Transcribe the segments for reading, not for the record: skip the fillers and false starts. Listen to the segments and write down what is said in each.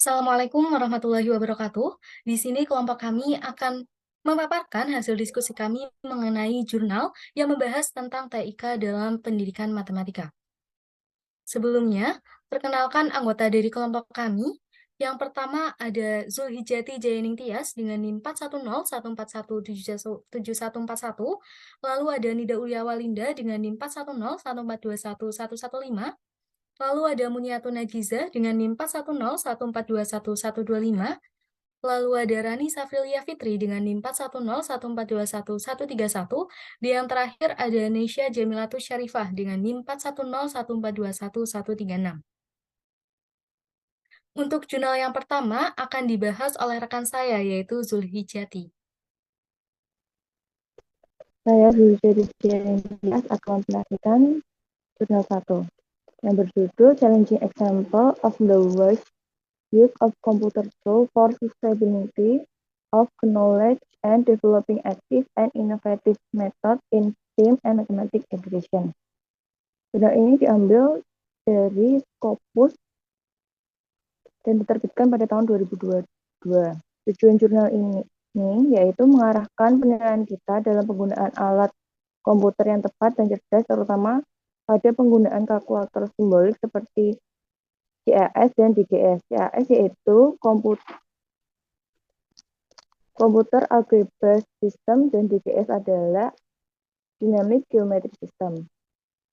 Assalamualaikum warahmatullahi wabarakatuh. Di sini kelompok kami akan memaparkan hasil diskusi kami mengenai jurnal yang membahas tentang TIK dalam pendidikan matematika. Sebelumnya, perkenalkan anggota dari kelompok kami. Yang pertama ada Zulhijjati Jayaning Tias dengan NIM 41014177171. Lalu ada Nida Ulyawalinda dengan NIM 41014211115. Lalu ada Muniatun Najiza dengan NIM 41014211125. Lalu ada Rani Safrilia Fitri dengan NIM 41014211131. Dan yang terakhir ada Nesya Jamilatus Syarifah dengan NIM 41014211136. Untuk jurnal yang pertama akan dibahas oleh rekan saya, yaitu Zulhijjati. Saya Zulhijjati akan memperhatikan jurnal 1 yang berjudul Challenging Example of the Worst Use of Computer Tool for Sustainability of Knowledge and Developing Active and Innovative Method in STEM and Mathematics Education. Jurnal ini diambil dari Scopus dan diterbitkan pada tahun 2022. Tujuan jurnal ini yaitu mengarahkan penilaian kita dalam penggunaan alat komputer yang tepat dan cerdas, terutama pada penggunaan kalkulator simbolik seperti CAS dan DGS. CAS yaitu Computer Algebra System dan DGS adalah Dynamic Geometry System.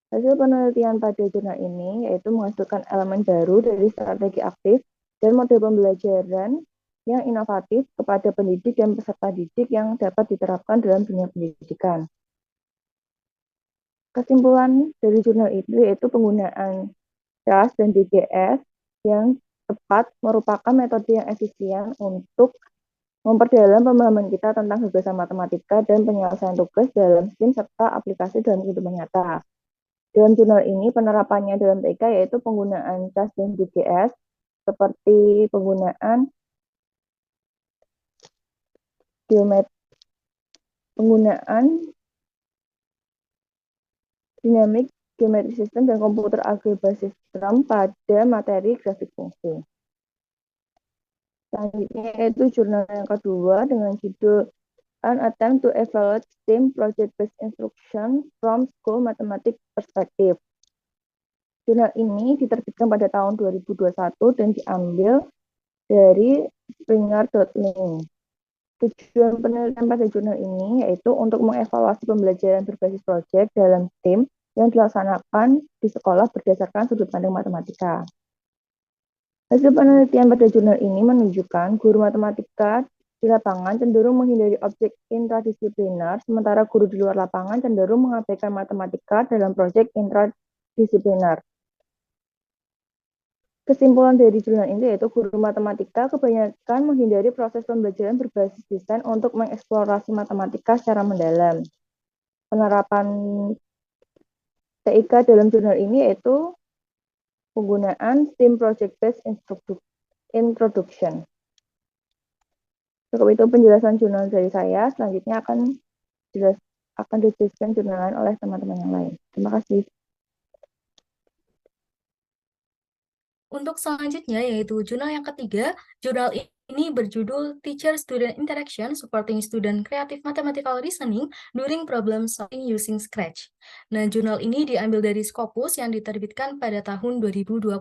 Hasil penelitian pada jurnal ini yaitu menghasilkan elemen baru dari strategi aktif dan model pembelajaran yang inovatif kepada pendidik dan peserta didik yang dapat diterapkan dalam dunia pendidikan. Kesimpulan dari jurnal itu yaitu penggunaan CAS dan DGS yang tepat merupakan metode yang efisien untuk memperdalam pemahaman kita tentang gagasan matematika dan penyelesaian tugas dalam STEM serta aplikasi dalam kehidupan nyata. Dalam jurnal ini penerapannya dalam TIK yaitu penggunaan CAS dan DGS seperti penggunaan Dynamic Geometry System dan Computer Algebra System pada materi grafik fungsi. Selanjutnya yaitu jurnal yang kedua dengan judul An Attempt to Evaluate STEM Project-Based Instruction from School Mathematics Perspective. Jurnal ini diterbitkan pada tahun 2021 dan diambil dari Springer.link. Tujuan penelitian pada jurnal ini yaitu untuk mengevaluasi pembelajaran berbasis proyek dalam STEM yang dilaksanakan di sekolah berdasarkan sudut pandang matematika. Hasil penelitian pada jurnal ini menunjukkan guru matematika di lapangan cenderung menghindari objek intradisipliner, sementara guru di luar lapangan cenderung mengabaikan matematika dalam proyek intradisipliner. Kesimpulan dari jurnal ini yaitu guru matematika kebanyakan menghindari proses pembelajaran berbasis desain untuk mengeksplorasi matematika secara mendalam. Penerapan TIK dalam jurnal ini yaitu penggunaan STEM Project-Based Introduction. Cukup itu penjelasan jurnal dari saya. Selanjutnya akan dijelaskan jurnal lain oleh teman-teman yang lain. Terima kasih. Untuk selanjutnya yaitu jurnal yang ketiga, jurnal ini berjudul Teacher-Student Interaction Supporting Student Creative Mathematical Reasoning During Problem Solving Using Scratch. Nah, jurnal ini diambil dari Scopus yang diterbitkan pada tahun 2022.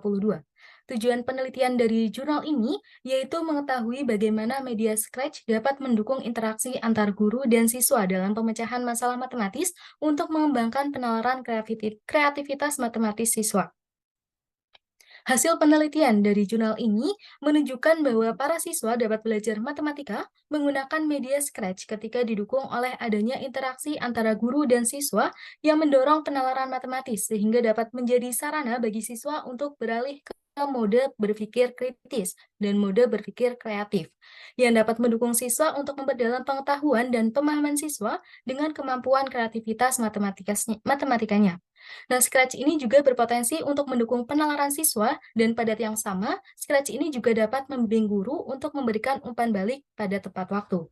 Tujuan penelitian dari jurnal ini yaitu mengetahui bagaimana media Scratch dapat mendukung interaksi antar guru dan siswa dalam pemecahan masalah matematis untuk mengembangkan penalaran kreativitas matematis siswa. Hasil penelitian dari jurnal ini menunjukkan bahwa para siswa dapat belajar matematika menggunakan media Scratch ketika didukung oleh adanya interaksi antara guru dan siswa yang mendorong penalaran matematis sehingga dapat menjadi sarana bagi siswa untuk beralih ke mode berpikir kritis dan mode berpikir kreatif yang dapat mendukung siswa untuk memperdalam pengetahuan dan pemahaman siswa dengan kemampuan kreativitas matematikanya. Nah, Scratch ini juga berpotensi untuk mendukung penalaran siswa dan pada yang sama, Scratch ini juga dapat membimbing guru untuk memberikan umpan balik pada tepat waktu.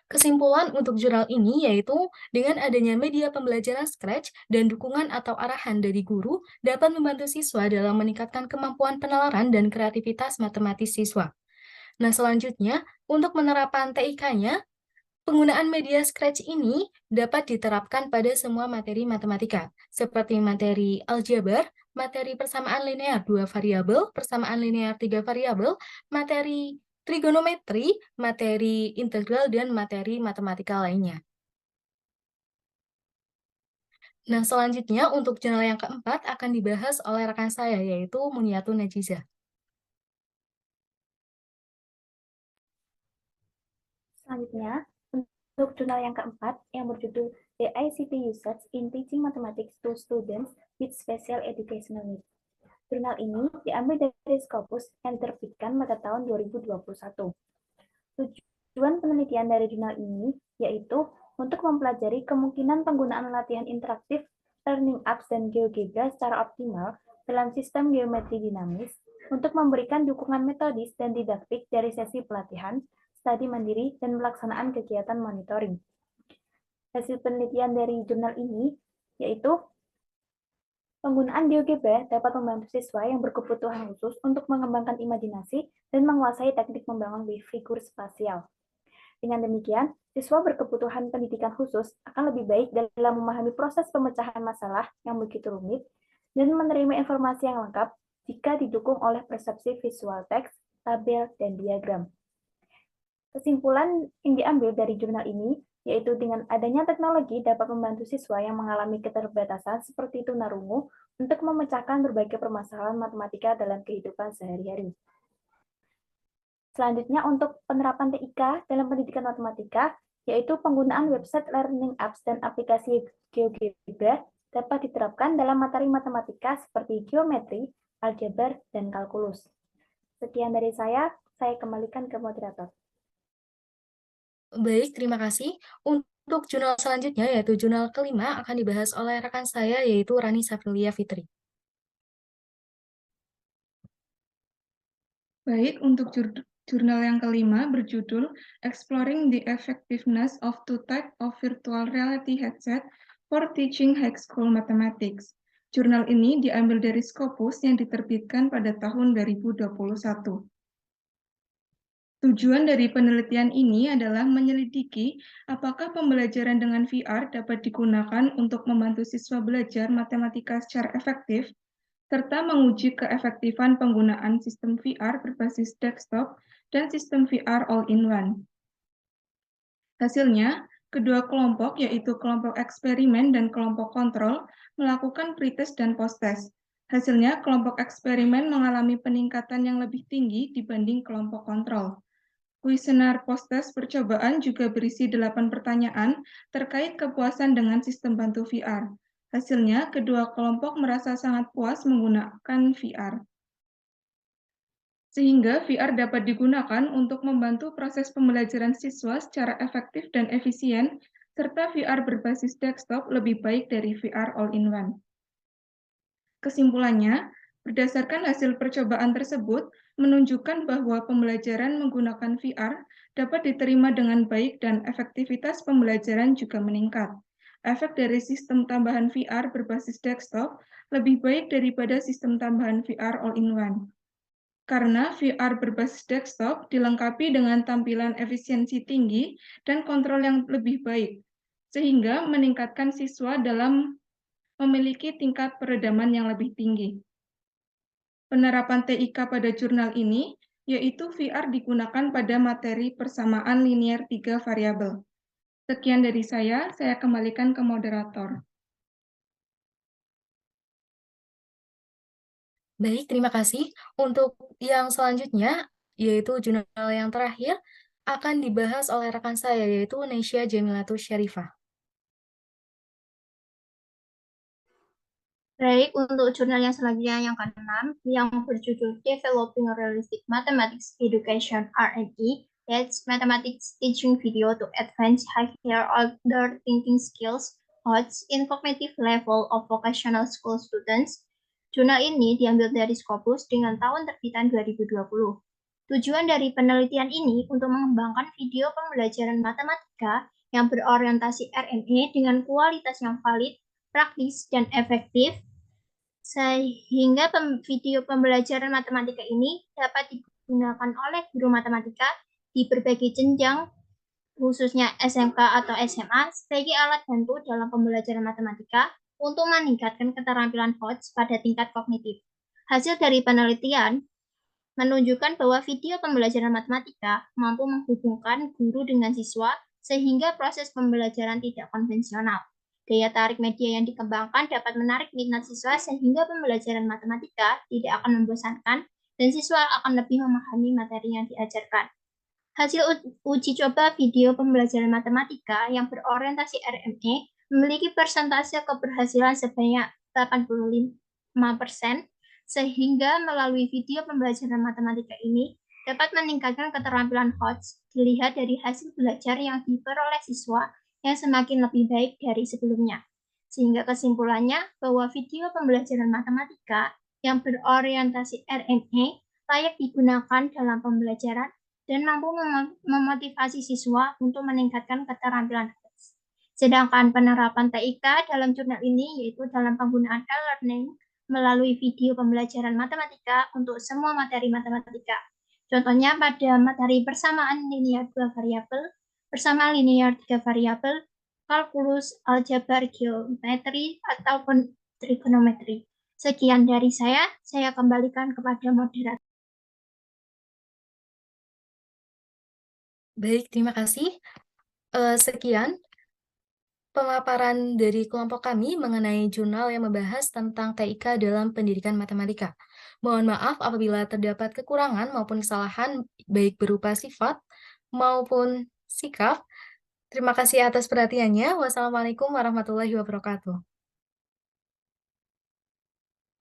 Kesimpulan untuk jurnal ini yaitu dengan adanya media pembelajaran Scratch dan dukungan atau arahan dari guru dapat membantu siswa dalam meningkatkan kemampuan penalaran dan kreativitas matematis siswa. Nah, selanjutnya untuk penerapan TIK-nya, penggunaan media Scratch ini dapat diterapkan pada semua materi matematika, seperti materi aljabar, materi persamaan linear 2 variabel, persamaan linear 3 variabel, materi trigonometri, materi integral, dan materi matematika lainnya. Nah, selanjutnya untuk jurnal yang keempat akan dibahas oleh rekan saya, yaitu Muniatun Najiza. Selanjutnya, untuk jurnal yang keempat yang berjudul The ICT Usage in Teaching Mathematics to Students with Special Educational Needs. Jurnal ini diambil dari Scopus yang diterbitkan pada tahun 2021. Tujuan penelitian dari jurnal ini yaitu untuk mempelajari kemungkinan penggunaan latihan interaktif, learning apps, dan GeoGebra secara optimal dalam sistem geometri dinamis untuk memberikan dukungan metodis dan didaktik dari sesi pelatihan, studi mandiri, dan pelaksanaan kegiatan monitoring. Hasil penelitian dari jurnal ini yaitu penggunaan GeoGebra dapat membantu siswa yang berkebutuhan khusus untuk mengembangkan imajinasi dan menguasai teknik membangun figur spasial. Dengan demikian, siswa berkebutuhan pendidikan khusus akan lebih baik dalam memahami proses pemecahan masalah yang begitu rumit dan menerima informasi yang lengkap jika didukung oleh persepsi visual teks, tabel, dan diagram. Kesimpulan yang diambil dari jurnal ini yaitu dengan adanya teknologi dapat membantu siswa yang mengalami keterbatasan seperti tunarungu untuk memecahkan berbagai permasalahan matematika dalam kehidupan sehari-hari. Selanjutnya untuk penerapan TIK dalam pendidikan matematika, yaitu penggunaan website learning apps dan aplikasi GeoGebra dapat diterapkan dalam materi matematika seperti geometri, aljabar, dan kalkulus. Sekian dari saya kembalikan ke moderator. Baik, terima kasih. Untuk jurnal selanjutnya, yaitu jurnal kelima, akan dibahas oleh rekan saya, yaitu Rani Safrilia Fitri. Baik, untuk jurnal yang kelima berjudul Exploring the Effectiveness of Two Types of Virtual Reality Headset for Teaching High School Mathematics. Jurnal ini diambil dari Scopus yang diterbitkan pada tahun 2021. Tujuan dari penelitian ini adalah menyelidiki apakah pembelajaran dengan VR dapat digunakan untuk membantu siswa belajar matematika secara efektif, serta menguji keefektifan penggunaan sistem VR berbasis desktop dan sistem VR all-in-one. Hasilnya, kedua kelompok, yaitu kelompok eksperimen dan kelompok kontrol, melakukan pretest dan posttest. Hasilnya, kelompok eksperimen mengalami peningkatan yang lebih tinggi dibanding kelompok kontrol. Kuesioner posttest percobaan juga berisi 8 pertanyaan terkait kepuasan dengan sistem bantu VR. Hasilnya, kedua kelompok merasa sangat puas menggunakan VR. Sehingga VR dapat digunakan untuk membantu proses pembelajaran siswa secara efektif dan efisien, serta VR berbasis desktop lebih baik dari VR all-in-one. Kesimpulannya, berdasarkan hasil percobaan tersebut, menunjukkan bahwa pembelajaran menggunakan VR dapat diterima dengan baik dan efektivitas pembelajaran juga meningkat. Efek dari sistem tambahan VR berbasis desktop lebih baik daripada sistem tambahan VR all-in-one. Karena VR berbasis desktop dilengkapi dengan tampilan efisiensi tinggi dan kontrol yang lebih baik, sehingga meningkatkan siswa dalam memiliki tingkat peredaman yang lebih tinggi. Penerapan TIK pada jurnal ini, yaitu VR digunakan pada materi persamaan linear 3 variabel. Sekian dari saya kembalikan ke moderator. Baik, terima kasih. Untuk yang selanjutnya, yaitu jurnal yang terakhir, akan dibahas oleh rekan saya, yaitu Nesya Jamilatus Syarifah. Baik, untuk jurnal yang selanjutnya yang ke-6, yang berjudul Developing Realistic Mathematics Education R&E, that's Mathematics Teaching Video to Advance Higher Order Thinking Skills, HOTS, in Cognitive Level of Vocational School Students. Jurnal ini diambil dari Scopus dengan tahun terbitan 2020. Tujuan dari penelitian ini untuk mengembangkan video pembelajaran matematika yang berorientasi RME dengan kualitas yang valid, praktis, dan efektif, sehingga video pembelajaran matematika ini dapat digunakan oleh guru matematika di berbagai jenjang, khususnya SMK atau SMA, sebagai alat bantu dalam pembelajaran matematika untuk meningkatkan keterampilan HOTS pada tingkat kognitif. Hasil dari penelitian menunjukkan bahwa video pembelajaran matematika mampu menghubungkan guru dengan siswa sehingga proses pembelajaran tidak konvensional. Daya tarik media yang dikembangkan dapat menarik minat siswa sehingga pembelajaran matematika tidak akan membosankan dan siswa akan lebih memahami materi yang diajarkan. Hasil uji coba video pembelajaran matematika yang berorientasi RME memiliki persentase keberhasilan sebanyak 85%, sehingga melalui video pembelajaran matematika ini dapat meningkatkan keterampilan HOTS dilihat dari hasil belajar yang diperoleh siswa yang semakin lebih baik dari sebelumnya. Sehingga kesimpulannya bahwa video pembelajaran matematika yang berorientasi RME layak digunakan dalam pembelajaran dan mampu memotivasi siswa untuk meningkatkan keterampilan HOTS. Sedangkan penerapan TIK dalam jurnal ini yaitu dalam penggunaan e-learning melalui video pembelajaran matematika untuk semua materi matematika. Contohnya pada materi persamaan linear 2 variabel, persamaan linear 3 variabel, kalkulus, aljabar, geometri, ataupun trigonometri. Sekian dari saya kembalikan kepada moderator. Baik, terima kasih. Sekian pemaparan dari kelompok kami mengenai jurnal yang membahas tentang TIK dalam pendidikan matematika. Mohon maaf apabila terdapat kekurangan maupun kesalahan baik berupa sifat maupun sikap. Terima kasih atas perhatiannya. Wassalamualaikum warahmatullahi wabarakatuh.